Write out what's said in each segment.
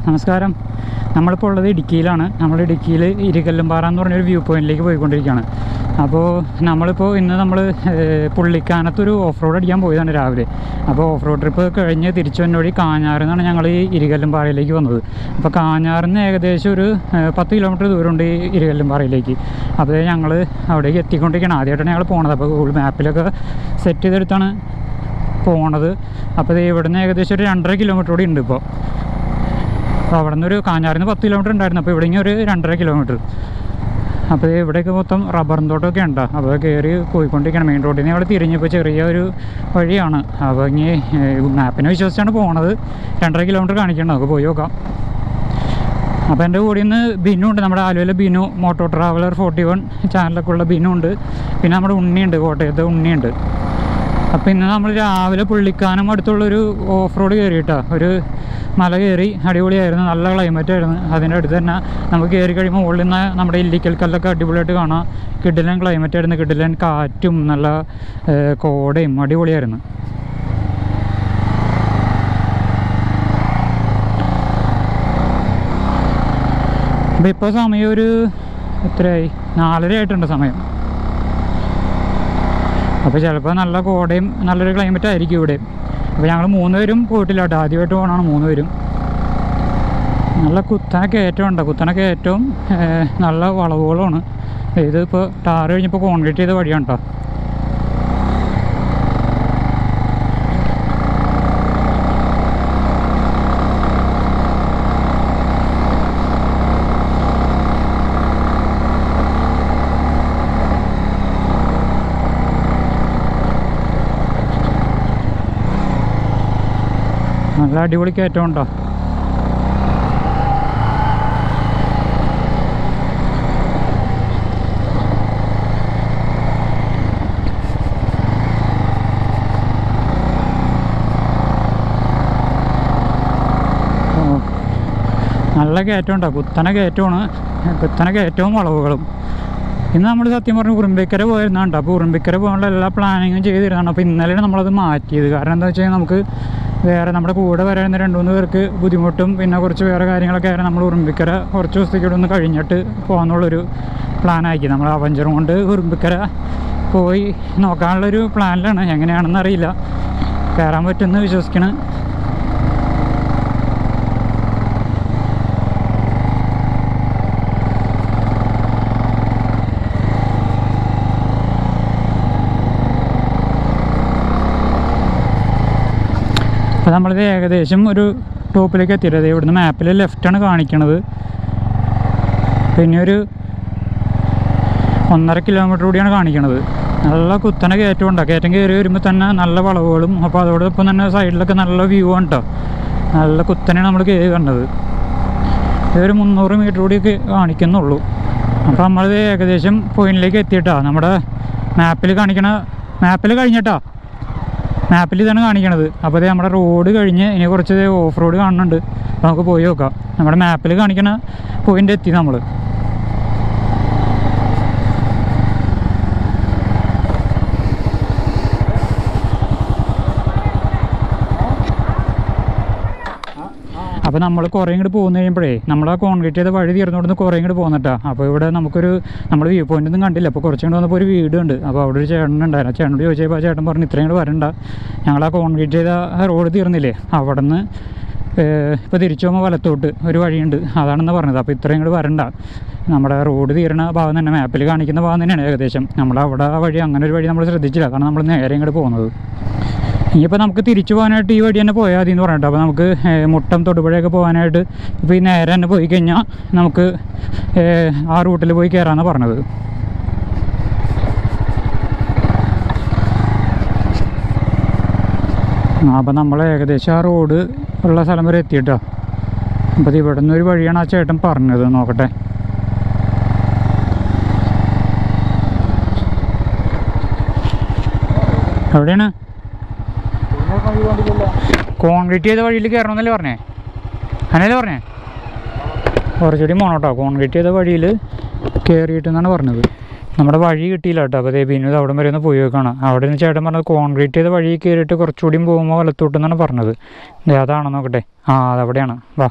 നമസ്കാരം. നമ്മളിപ്പോൾ ഉള്ളത് ഇടുക്കിയിലാണ്. നമ്മൾ ഇടുക്കിയിൽ ഇരിക്കല്ലുംപാറ എന്ന് പറഞ്ഞൊരു വ്യൂ പോയിന്റിലേക്ക് പോയിക്കൊണ്ടിരിക്കുകയാണ്. അപ്പോൾ ഇന്ന് നമ്മൾ പുള്ളിക്കാനത്തൊരു ഓഫ് റോഡ് അടിക്കാൻ പോയതാണ് രാവിലെ. അപ്പോൾ ഓഫ് റോഡ് ട്രിപ്പ് കഴിഞ്ഞ് തിരിച്ചു വന്ന വഴി കാഞ്ഞാറിൽ നിന്നാണ് ഞങ്ങൾ ഈ ഇരിക്കല്ലുംപാറയിലേക്ക് വന്നത്. അപ്പോൾ കാഞ്ഞാറിൽ നിന്ന് ഏകദേശം ഒരു 10 കിലോമീറ്റർ ദൂരമുണ്ട് ഈ ഇരിക്കല്ലുംപാറയിലേക്ക്. അപ്പോൾ ഞങ്ങൾ അവിടേക്ക് എത്തിക്കൊണ്ടിരിക്കുകയാണ്. ആദ്യമായിട്ടാണ് ഞങ്ങൾ പോണത്. അപ്പോൾ ഗൂഗിൾ മാപ്പിലൊക്കെ സെറ്റ് ചെയ്തെടുത്താണ് പോണത്. അപ്പോൾ ഇവിടെ നിന്ന് ഏകദേശം ഒരു 2.5 കിലോമീറ്റർ കൂടി ഉണ്ട്. അപ്പോൾ അവിടെ നിന്ന് ഒരു കാഞ്ഞാറിൽ നിന്ന് 10 കിലോമീറ്റർ ഉണ്ടായിരുന്നു. അപ്പോൾ ഇവിടെ ഒരു 2.5 കിലോമീറ്റർ. അപ്പോൾ ഇവിടെയൊക്കെ മൊത്തം റബ്ബറും തോട്ടമൊക്കെ ഉണ്ട്. അപ്പോൾ കയറി പോയിക്കൊണ്ടിരിക്കുകയാണ്. മെയിൻ റോഡിൽ നിന്ന് അവിടെ തിരിഞ്ഞപ്പോൾ ചെറിയ ഒരു വഴിയാണ്. അപ്പോൾ ഇനി മാപ്പിനെ വിശ്വസിച്ചാണ് പോണത്. 2.5 കിലോമീറ്റർ കാണിക്കണം. നമുക്ക് പോയി നോക്കാം. അപ്പോൾ എൻ്റെ കൂടെ നിന്ന് ബിനു ഉണ്ട്. നമ്മുടെ ആലുവയിലെ ബിനു, മോട്ടോ ട്രാവലർ 41 ചാനലൊക്കെ ഉള്ള ബിനു ഉണ്ട്. പിന്നെ നമ്മുടെ ഉണ്ണിയുണ്ട്, കോട്ടയത്തെ ഉണ്ണിയുണ്ട്. അപ്പോൾ ഇന്ന് നമ്മൾ രാവിലെ പുള്ളിക്കാനം അടുത്തുള്ളൊരു ഓഫ് റോഡ് കയറിയിട്ടാണ്. ഒരു മല കയറി, അടിപൊളിയായിരുന്നു. നല്ല ക്ലൈമറ്റ് ആയിരുന്നു. അതിൻ്റെ അടുത്ത് തന്നെ നമുക്ക് കയറി കഴിയുമ്പോൾ മുകളിൽ നിന്ന് നമ്മുടെ ഇല്ലിക്കൽ കല്ലൊക്കെ അടിപൊളിയായിട്ട് കാണാം. കിടിലൻ ക്ലൈമറ്റ് ആയിരുന്നു. കിടിലൻ കാറ്റും നല്ല കോടയും അടിപൊളിയായിരുന്നു. അപ്പോൾ ഇപ്പോൾ സമയം ഒരു എത്രയായി, 4:30 ആയിട്ടുണ്ട് സമയം. അപ്പോൾ ചിലപ്പോൾ നല്ല കോടയും നല്ലൊരു ക്ലൈമറ്റ് ആയിരിക്കും ഇവിടെ. അപ്പോൾ ഞങ്ങൾ 3 പേരും പോയിട്ടില്ല കേട്ടോ. ആദ്യമായിട്ട് പോകണമാണ് 3 പേരും. നല്ല കുത്തന കയറ്റമുണ്ട്. കുത്തന കയറ്റവും നല്ല വളവുകളുമാണ്. ഇതിപ്പോൾ ടാർ കഴിഞ്ഞപ്പോൾ കോൺക്രീറ്റ് ചെയ്ത വഴിയാണ് കേട്ടോ. നല്ല അടിപൊളി കയറ്റം ഉണ്ടോ. നല്ല കയറ്റം ഉണ്ടോ. കുത്തന കയറ്റമാണ്. കുത്തന കയറ്റവും വളവുകളും. ഇന്ന് നമ്മൾ സത്യം പറഞ്ഞ് ഉറുമ്പിക്കര പോയിരുന്നുണ്ട്. അപ്പോൾ ഉറുമ്പിക്കര പോകാനുള്ള എല്ലാ പ്ലാനിങ്ങും ചെയ്തിരുന്നതാണ്. അപ്പോൾ ഇന്നലെയാണ് നമ്മളത് മാറ്റിയത്. കാരണം എന്താ വെച്ച് കഴിഞ്ഞാൽ നമുക്ക് വേറെ നമ്മുടെ കൂടെ വരുന്ന 2-3 പേർക്ക് ബുദ്ധിമുട്ടും പിന്നെ കുറച്ച് വേറെ കാര്യങ്ങളൊക്കെ ആയിരുന്നു. നമ്മൾ ഉറുമ്പിക്കര കുറച്ച് ദിവസത്തേക്ക് ഇവിടെ ഒന്ന് കഴിഞ്ഞിട്ട് പോകാമെന്നുള്ളൊരു പ്ലാനാക്കി. നമ്മൾ അവഞ്ചറും കൊണ്ട് ഉറുമ്പിക്കര പോയി നോക്കാനുള്ളൊരു പ്ലാനിലാണ്. എങ്ങനെയാണെന്ന് അറിയില്ല. കയറാൻ പറ്റുമെന്ന് വിശ്വസിക്കണം. അപ്പോൾ നമ്മളിത് ഏകദേശം ഒരു ടോപ്പിലേക്ക് എത്തിയിട്ടത്. ഇവിടുന്ന് മാപ്പിൽ ലെഫ്റ്റാണ് കാണിക്കണത്. പിന്നെ ഒരു 1.5 കിലോമീറ്റർ കൂടിയാണ് കാണിക്കണത്. നല്ല കുത്തന കയറ്റം ഉണ്ടാകും. കയറ്റം കയറി വരുമ്പോൾ തന്നെ നല്ല വളവുകളും. അപ്പോൾ അതോടൊപ്പം തന്നെ സൈഡിലൊക്കെ നല്ല വ്യൂ ആണ് കേട്ടോ. നല്ല കുത്തനെയാണ് നമ്മൾ കയറി കണ്ടത്. ഇതൊരു 300 മീറ്റർ കൂടിയൊക്കെ കാണിക്കുന്നുള്ളൂ. അപ്പോൾ നമ്മളിത് ഏകദേശം പോയിന്റിലേക്ക് എത്തിയിട്ടാണ്. നമ്മുടെ മാപ്പിൽ കഴിഞ്ഞിട്ടാ. മാപ്പിൽ ഇതാണ് കാണിക്കണത്. അപ്പോൾ അതേ നമ്മുടെ റോഡ് കഴിഞ്ഞ് ഇനി കുറച്ച് ഓഫ് റോഡ് കാണുന്നുണ്ട്. അപ്പോൾ നമുക്ക് പോയി നോക്കാം. നമ്മുടെ മാപ്പിൽ കാണിക്കണ പോയിന്റ് എത്തി നമ്മൾ. അപ്പോൾ നമ്മൾ കുറേ ഇങ്ങോട്ട് പോകുന്ന കഴിയുമ്പോഴേ നമ്മൾ ആ കോൺക്രീറ്റ് ചെയ്ത വഴി തീർന്നുകൊടുന്ന് കുറേ ഇങ്ങോട്ട് പോകുന്നിട്ടാ. അപ്പോൾ ഇവിടെ നമ്മൾ വ്യൂ പോയിന്റ് ഒന്നും കണ്ടില്ല. അപ്പോൾ കുറച്ചും കൂടെ വന്നപ്പോൾ ഒരു വീടുണ്ട്. അപ്പോൾ അവിടെ ഒരു ചേട്ടനുണ്ടായിരുന്നു. ചേട്ടനോട് ചോദിച്ചപ്പോൾ ആ ചേട്ടൻ പറഞ്ഞു ഇത്രയും കൂടെ വരണ്ട, ഞങ്ങൾ ആ കോൺക്രീറ്റ് ചെയ്ത റോഡ് തീർന്നില്ലേ അവിടെ നിന്ന് ഇപ്പോൾ തിരിച്ചു പോകുമ്പോൾ വലത്തോട്ട് ഒരു വഴിയുണ്ട്, അതാണെന്ന് പറഞ്ഞത്. അപ്പോൾ ഇത്രയും കൂടെ വരണ്ട, നമ്മുടെ റോഡ് തീരണ ഭാഗം തന്നെ മാപ്പിൽ കാണിക്കുന്ന ഭാഗം തന്നെയാണ് ഏകദേശം. നമ്മളവിടെ ആ വഴി അങ്ങനെ ഒരു വഴി നമ്മൾ ശ്രദ്ധിച്ചില്ല. കാരണം നമ്മൾ നേരെ ഇങ്ങോട്ട് പോകുന്നത്. ഇനിയിപ്പോൾ നമുക്ക് തിരിച്ചു പോകാനായിട്ട് ഈ വഴി തന്നെ പോയാൽ മതി എന്ന് പറഞ്ഞിട്ട്. അപ്പോൾ നമുക്ക് മുട്ടം തൊടുപുഴയൊക്കെ പോകാനായിട്ട് ഇപ്പോൾ ഈ നേരെ തന്നെ പോയി കഴിഞ്ഞാൽ നമുക്ക് ആ റൂട്ടിൽ പോയി കയറാമെന്നാണ് പറഞ്ഞത്. അപ്പോൾ നമ്മൾ ഏകദേശം ആ റോഡ് ഉള്ള സ്ഥലം വരെ എത്തിയിട്ടോ. അപ്പോൾ ഇവിടെ നിന്നൊരു വഴിയാണ് ആ ചേട്ടൻ പറഞ്ഞത്. നോക്കട്ടെ. എവിടെയാണ്? കോൺക്രീറ്റ് ചെയ്ത വഴിയിൽ കയറണമെന്നല്ലേ പറഞ്ഞേ? അങ്ങനെയല്ലേ പറഞ്ഞേ? കുറച്ചുകൂടി പോകണം. കോൺക്രീറ്റ് ചെയ്ത വഴിയിൽ കയറിയിട്ടെന്നാണ് പറഞ്ഞത്. നമ്മുടെ വഴി കിട്ടിയില്ല കേട്ടോ. അപ്പോൾ ബിനു അവിടെ വരെ ഒന്ന് പോയി വെക്കണം. അവിടെ നിന്ന് ചേട്ടൻ പറഞ്ഞത് കോൺക്രീറ്റ് ചെയ്ത വഴി കയറിയിട്ട് കുറച്ചുകൂടിയും പോകുമ്പോൾ വലത്തോട്ടെന്നാണ് പറഞ്ഞത്. അതാണോ നോക്കട്ടെ. അതവിടെയാണ്. വാ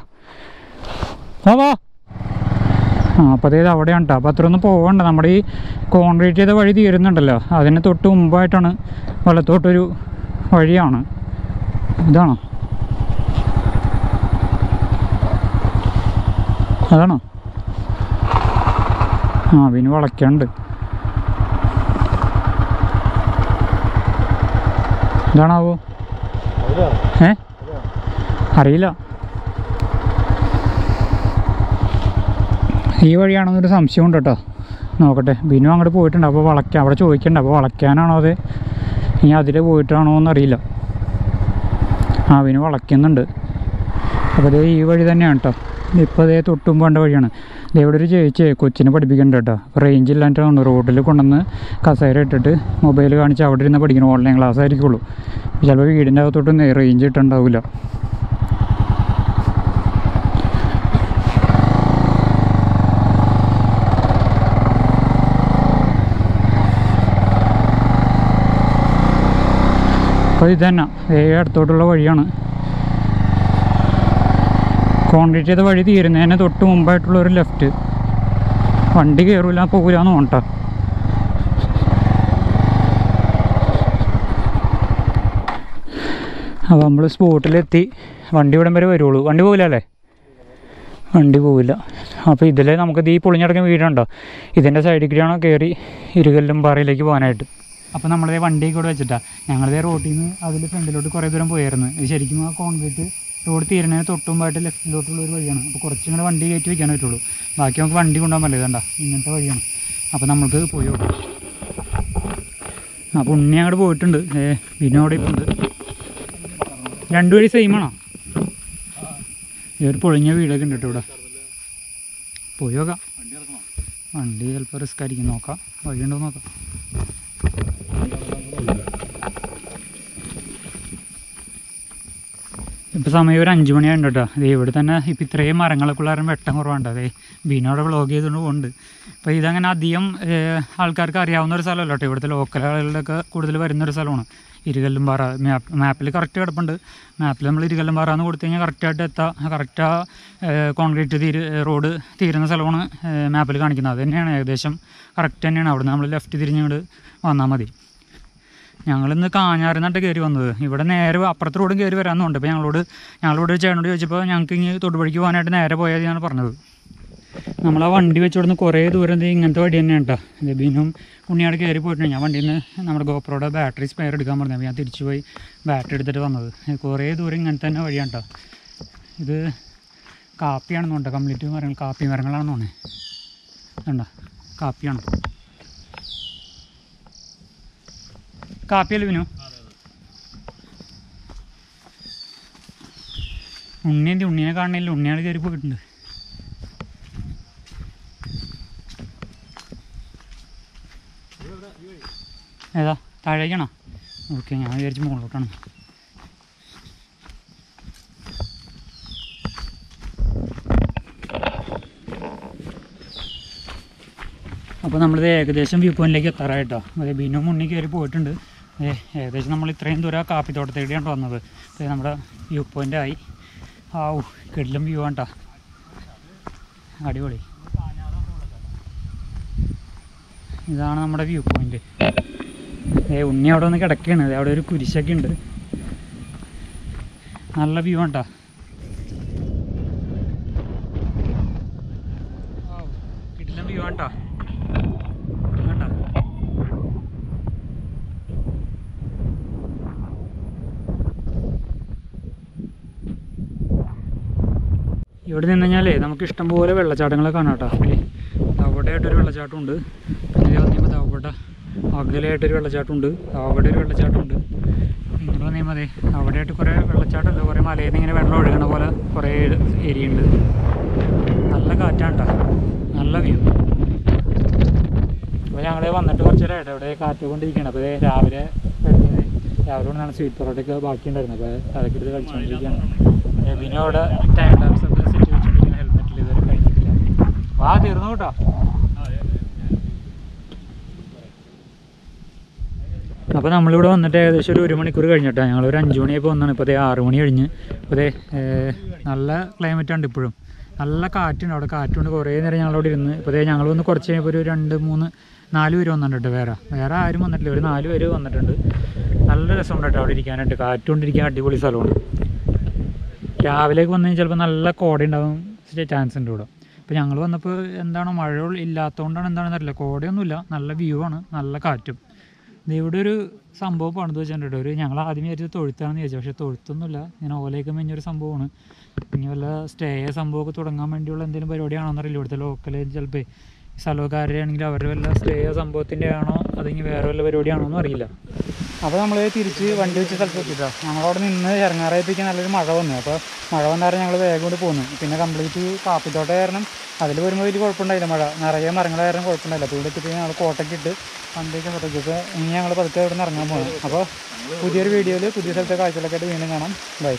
വാ. അപ്പോൾ അതായത് അവിടെയാണ് കേട്ടോ. അപ്പോൾ അത്രയൊന്നും പോകണ്ട. നമ്മുടെ ഈ കോൺക്രീറ്റ് ചെയ്ത വഴി തീരുന്നുണ്ടല്ലോ, അതിന് തൊട്ട് മുമ്പായിട്ടാണ് വലത്തോട്ടൊരു വഴിയാണ്. ഇതാണോ? അതാണോ? പിന്നെ വളയ്ക്കാണ്ട്. ഇതാണാവോ? അറിയില്ല. ഈ വഴിയാണെന്നൊരു സംശയമുണ്ട് കേട്ടോ. നോക്കട്ടെ. ബിനു അങ്ങോട്ട് പോയിട്ടുണ്ട്. അപ്പോൾ വളയ്ക്കാൻ അവിടെ ചോദിക്കണ്ട. അപ്പോൾ വളയ്ക്കാനാണോ അത് ഇനി അതിൽ പോയിട്ടാണോ എന്നറിയില്ല. ബിനു വളയ്ക്കുന്നുണ്ട്. അപ്പോൾ അതേ ഈ വഴി തന്നെയാണ് കേട്ടോ. ഇപ്പോൾ അതേ തൊട്ടും പോകേണ്ട വഴിയാണ്. ഇവിടെ ഒരു ചേച്ചി കൊച്ചിനെ പഠിപ്പിക്കുന്നുണ്ട് കേട്ടോ. അപ്പോൾ റേഞ്ച് ഇല്ലാണ്ടാണ് റോഡിൽ കൊണ്ടുവന്ന് കസേര ഇട്ടിട്ട് മൊബൈൽ കാണിച്ച് അവിടെ ഇരുന്ന് പഠിക്കണം. ഓൺലൈൻ ക്ലാസ് ആയിരിക്കുള്ളൂ. ചിലപ്പോൾ വീടിൻ്റെ അകത്തോട്ടൊന്നും റേഞ്ച് കിട്ടുന്നുണ്ടാവില്ല. അപ്പോൾ ഇത് തന്നെ അടുത്തോട്ടുള്ള വഴിയാണ്. കോൺക്രീറ്റ് ചെയ്ത വഴി തീരുന്നതിന് തൊട്ട് മുമ്പായിട്ടുള്ളൊരു ലെഫ്റ്റ്. വണ്ടി കയറില്ല പോകില്ലാന്ന് തോന്നട്ടോ. അപ്പോൾ നമ്മൾ സ്പോട്ടിലെത്തി. വണ്ടി ഇവിടം വരെ വരുള്ളൂ. വണ്ടി പോകില്ല അല്ലേ? വണ്ടി പോവില്ല. അപ്പോൾ ഇതിൽ നമുക്കിത് ഈ പൊളിഞ്ഞടക്കുന്ന വീടുണ്ടോ, ഇതിൻ്റെ സൈഡിൽ കൂടിയാണോ കയറി ഇരുകല്ലും പാറയിലേക്ക് പോകാനായിട്ട്. അപ്പോൾ നമ്മളിതേ വണ്ടിയൊക്കെ ഇവിടെ വെച്ചിട്ടാണ്. ഞങ്ങളിതേ റോഡിൽ നിന്ന് അതിൽ ഫ്രണ്ടിലോട്ട് കുറേ ദൂരം പോയായിരുന്നു. ഇത് ശരിക്കും ആ കോൺക്രീറ്റ് റോഡ് തീരുന്നതിന് തൊട്ടുമ്പായിട്ട് ലെഫ്റ്റിലോട്ടുള്ള ഒരു വഴിയാണ്. അപ്പോൾ കുറച്ചും കൂടെ വണ്ടി കയറ്റി വയ്ക്കാൻ പറ്റുള്ളൂ. ബാക്കി നമുക്ക് വണ്ടി കൊണ്ടുപോകാൻ പറ്റില്ല. ഇതണ്ട ഇങ്ങനത്തെ വഴിയാണ്. അപ്പോൾ നമുക്ക് പോയി നോക്കാം. അപ്പോൾ ഉണ്ണി അങ്ങോട്ട് പോയിട്ടുണ്ട്. പിന്നെ അവിടെ ഇപ്പോൾ ഉണ്ട്. രണ്ടു വഴി സെയിമാണോ? ഒരു പൊളിഞ്ഞ വീടൊക്കെ ഉണ്ട് കേട്ടോ ഇവിടെ. പോയി നോക്കാം. വണ്ടി ചിലപ്പോൾ റിസ്ക് ആയിരിക്കും. നോക്കാം, വഴിയുണ്ടോ നോക്കാം. ഇപ്പോൾ സമയം ഒരു 5 മണിയായിട്ടുണ്ട് കേട്ടോ. അതേ ഇവിടെ തന്നെ ഇപ്പോൾ ഇത്രയും മരങ്ങളൊക്കെ ഉള്ള കാരണം വെട്ടം കുറവുണ്ട്. അതേ ബീനോടെ വ്ളോഗ് ചെയ്തുകൊണ്ട് പോകുന്നുണ്ട്. അപ്പോൾ ഇതങ്ങനെ അധികം ആൾക്കാർക്ക് അറിയാവുന്ന ഒരു സ്ഥലമല്ല കേട്ടോ. ഇവിടുത്തെ ലോക്കൽ ആളുകളൊക്കെ കൂടുതൽ വരുന്നൊരു സ്ഥലമാണ് ഇരുകല്ലും പാറ. മാപ്പിൽ കറക്റ്റ് കിടപ്പുണ്ട്. മാപ്പിൽ നമ്മൾ ഇരുകല്ലും പാറ എന്ന് കൊടുത്തു കഴിഞ്ഞാൽ കറക്റ്റായിട്ട് എത്താം. കറക്റ്റാ കോൺക്രീറ്റ് റോഡ് തീരുന്ന സ്ഥലമാണ് മാപ്പിൽ കാണിക്കുന്നത്. അത് തന്നെയാണ് ഏകദേശം കറക്റ്റ് തന്നെയാണ്. അവിടെ നമ്മൾ ലെഫ്റ്റ് തിരിഞ്ഞുകൊണ്ട് വന്നാൽ മതി. ഞങ്ങളിന്ന് കാഞ്ഞാറിനായിട്ട് കയറി വന്നത്. ഇവിടെ നേരെ അപ്പുറത്തെ റോഡും കയറി വരാമെന്നുണ്ട്. അപ്പോൾ ഞങ്ങളോട് ചേട്ടനോട് ചോദിച്ചപ്പോൾ ഞങ്ങൾക്ക് ഇനി തൊടുപുഴയ്ക്ക് പോകാനായിട്ട് നേരെ പോയാൽ ഞാൻ പറഞ്ഞത്. നമ്മൾ ആ വണ്ടി വെച്ചുകൊടുന്ന് കുറേ ദൂരം ഇങ്ങനത്തെ വണ്ടി തന്നെയാണ് കേട്ടോ. ബിനും ഉണ്ണിയാട് കയറി പോയിട്ടുണ്ട്. ഞാൻ വണ്ടിയിൽ നിന്ന് നമ്മുടെ ഗോപ്രോയുടെ ബാറ്ററി സ്പെയർ എടുക്കാൻ പറഞ്ഞത്. അപ്പോൾ ഞാൻ തിരിച്ചു പോയി ബാറ്ററി എടുത്തിട്ട് വന്നത്. കുറേ ദൂരം ഇങ്ങനത്തെ തന്നെ വഴിയാണ് കേട്ടോ. ഇത് കാപ്പിയാണെന്നുണ്ട്. കംപ്ലീറ്റ് മരങ്ങൾ കാപ്പി മരങ്ങളാണെന്ന് തോന്നുന്നത്. കണ്ടോ, കാപ്പിയാണ്. കാപ്പിയല്ലേ വിനു? ഉണ്ണിയെ കാണണില്ല. ഉണ്ണിയാണ് കയറി പോയിട്ടുണ്ട്. ഏതാ താഴേക്കാണോ? ഓക്കെ, ഞാൻ വിചാരിച്ച് മുകളിലോട്ടാണ്. അപ്പോൾ നമ്മളിത് ഏകദേശം വ്യൂ പോയിന്റിലേക്ക് എത്താറായിട്ടോ. അതെ, ബിനു മുന്നിൽ കയറി പോയിട്ടുണ്ട്. ഏകദേശം നമ്മൾ ഇത്രയും ദൂരം കാപ്പിത്തോട്ടത്തേക്കാണ് വന്നത്. നമ്മുടെ വ്യൂ പോയിൻ്റ് ആയി. കിടിലം വ്യൂ ആണ് കേട്ടോ. അടിപൊളി. ഇതാണ് നമ്മുടെ വ്യൂ പോയിന്റ്. ഉണ്ണി അവിടെ ഒന്ന് കിടക്കുകയാണ്. അവിടെ ഒരു കുരിശൊക്കെ ഉണ്ട്. നല്ല വ്യൂ ആണ് കേട്ടോ. കിടിലം വ്യൂ ആണ് കേട്ടോ. ഇവിടെ നിന്ന് കഴിഞ്ഞാലേ നമുക്ക് ഇഷ്ടംപോലെ വെള്ളച്ചാട്ടങ്ങളൊക്കെ കാണാം കേട്ടോ. അവിടെയായിട്ടൊരു വെള്ളച്ചാട്ടമുണ്ട്. പിന്നെ വന്നിപ്പോൾ അവിടെ അകലെയായിട്ടൊരു വെള്ളച്ചാട്ടമുണ്ട്. അവിടെ ഒരു വെള്ളച്ചാട്ടമുണ്ട്. ഇങ്ങനെ വന്നിപ്പോൾ അതെ അവിടെയായിട്ട് കുറേ വെള്ളച്ചാട്ടമുണ്ട്. കുറേ മലയിൽ നിന്ന് ഇങ്ങനെ വെള്ളം ഒഴുകണ പോലെ കുറേ ഏരിയ ഉണ്ട്. നല്ല കാറ്റാണ് കേട്ടോ. നല്ല വ്യൂ. അപ്പോൾ ഞങ്ങൾ വന്നിട്ട് കുറച്ചേരായിട്ട് അവിടെ കാറ്റ് കൊണ്ടിരിക്കുകയാണ്. അപ്പോൾ രാവിലെ കൊണ്ടാണ് സ്വീറ്റ് പൊറോട്ടയൊക്കെ ബാക്കിയുണ്ടായിരുന്നു. അപ്പോൾ അതൊക്കെ എടുത്ത് കഴിച്ചുകൊണ്ടിരിക്കുകയാണ്. പിന്നെ അവിടെ ടൈം ലാപ്സ് ഒക്കെ സെറ്റ് വെച്ചിട്ടിരിക്കുന്ന ഹെൽമെറ്റിൽ ഇതുവരെ കഴിഞ്ഞിട്ടില്ല. തീർന്നു കേട്ടോ. അപ്പോൾ നമ്മളിവിടെ വന്നിട്ട് ഏകദേശം ഒരു 1 മണിക്കൂർ കഴിഞ്ഞിട്ടാണ്. ഞങ്ങളൊരു 5 മണിയായപ്പോൾ വന്നാണ്. ഇപ്പോൾ 6 മണി കഴിഞ്ഞ്. അപ്പോൾ നല്ല ക്ലൈമറ്റാണ് ഇപ്പോഴും. നല്ല കാറ്റുണ്ട് അവിടെ. കാറ്റുകൊണ്ട് കുറേ നേരം ഞങ്ങളവിടെ ഇരുന്ന്. ഇപ്പോൾ ഞങ്ങൾ വന്ന് കുറച്ച് കഴിയുമ്പോൾ ഒരു 2, 3, 4 പേര് വന്നിട്ടുണ്ട്. വേറെ ആരും വന്നിട്ടില്ല. ഒരു 4 പേര് വന്നിട്ടുണ്ട്. നല്ല രസമുണ്ട് കേട്ടോ അവിടെ ഇരിക്കാനായിട്ട്. കാറ്റുകൊണ്ടിരിക്കാൻ അടിപൊളി സ്ഥലമാണ്. രാവിലേക്ക് വന്നു കഴിഞ്ഞാൽ ചിലപ്പോൾ നല്ല കോട ഉണ്ടാകും ചാൻസ് ഉണ്ട് ഇവിടെ. ഇപ്പോൾ ഞങ്ങൾ വന്നപ്പോൾ എന്താണ് മഴ ഇല്ലാത്തതുകൊണ്ടാണ് എന്താണെന്ന് അറിയില്ല, കോടയൊന്നുമില്ല, നല്ല വ്യൂ ആണ്, നല്ല കാറ്റും. ഇവിടെ ഒരു സംഭവം പണിത് വെച്ചിട്ടുണ്ട്. ഞങ്ങൾ ആദ്യം വിചാരിച്ചത് തൊഴുത്താണെന്ന് ചോദിച്ചു, പക്ഷേ തൊഴുത്തൊന്നുമില്ല. ഇങ്ങനെ ഓലയൊക്കെ മെഞ്ഞൊരു സംഭവമാണ്. ഇനി വല്ല സ്റ്റേ സംഭവമൊക്കെ തുടങ്ങാൻ വേണ്ടിയുള്ള എന്തെങ്കിലും പരിപാടിയാണോ അറിയില്ല. ഇവിടുത്തെ ലോക്കൽ ചിലപ്പോൾ ഈ സ്ഥലക്കാരുടെ ആണെങ്കിൽ അവരുടെ വല്ല സ്റ്റേ സംഭവത്തിൻ്റെ ആണോ അതിന് വേറെ വല്ല പരിപാടിയാണോ എന്നും അറിയില്ല. അപ്പോൾ നമ്മൾ തിരിച്ച് വണ്ടി വെച്ച സ്ഥലത്ത് എത്തിയിട്ടാണ്. ഞങ്ങളവിടെ നിന്ന് ഇറങ്ങാറായപ്പോഴേക്കും നല്ലൊരു മഴ വന്നു. അപ്പോൾ മഴ വന്നാലും ഞങ്ങൾ വേഗം കൊണ്ട് പോന്നു. പിന്നെ കംപ്ലീറ്റ് കാപ്പിത്തോട്ട കാരണം അതിൽ വരുമ്പോൾ വലിയ കുഴപ്പമുണ്ടായില്ല. മഴ നിറയെ മരങ്ങൾ കാരണം കുഴപ്പമുണ്ടായില്ല. അപ്പോൾ ഇവിടെ എത്തിയപ്പോൾ ഞങ്ങൾ കോട്ടയ്ക്ക് ഇട്ട് വണ്ടിയൊക്കെ സെറ്റൊക്കെ. ഇപ്പോൾ ഇനി ഞങ്ങൾ പതുക്കെ ഇവിടെ നിന്ന് ഇറങ്ങാൻ പോകണം. അപ്പോൾ പുതിയൊരു വീഡിയോയിൽ പുതിയ സ്ഥലത്തെ കാഴ്ചകളൊക്കെ ആയിട്ട് വീണ്ടും കാണാം. ബൈ.